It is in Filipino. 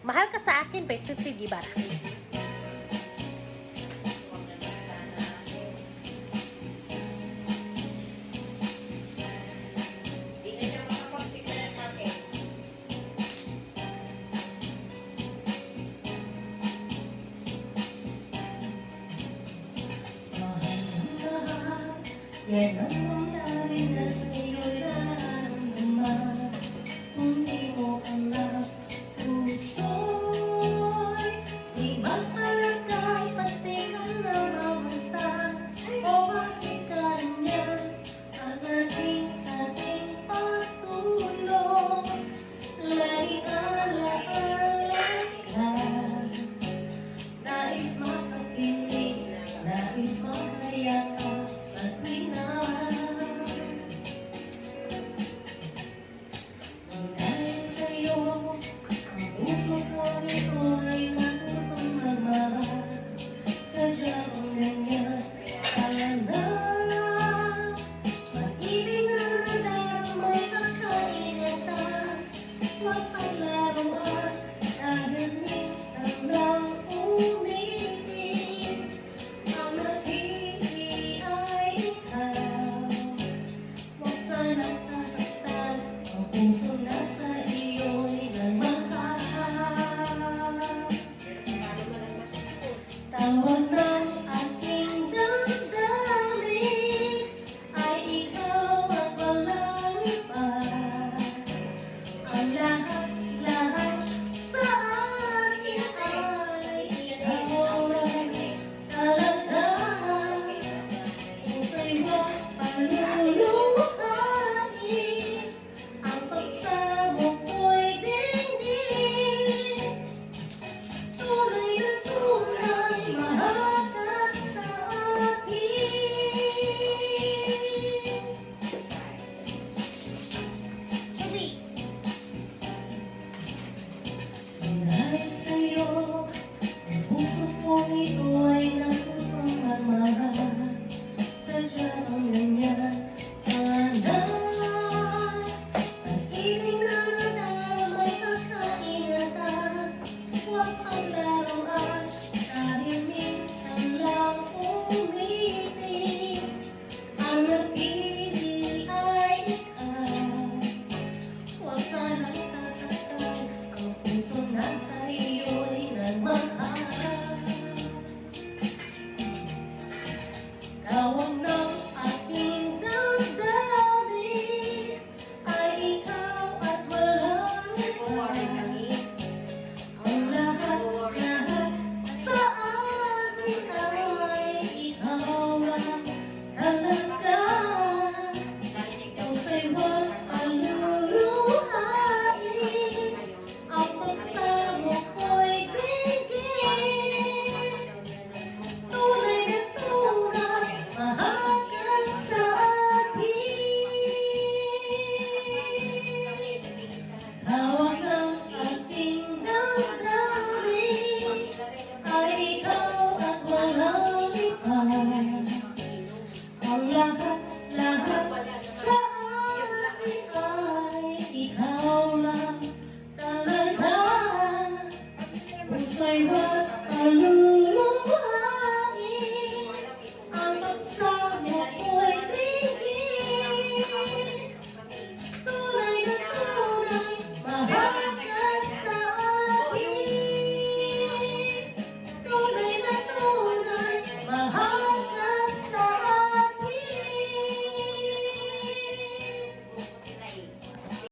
Mahal Ka Sa Akin by Tutsi Gibara. Yan ang nangyari na sa'yo'y nararamdaman. Kung di mo alam, puso'y di ba talaga pati ka na mabasta? O bakit ka niyan at naging sa ating pagtulong? Lagi alaala ka, nais makapiling, nais makayakap sa tuwina. Dahil sa'yo, ang puso ko ito ay natutong magmahal. Sadyang ang ganyan, sana pag-ibig na may pagkainatan.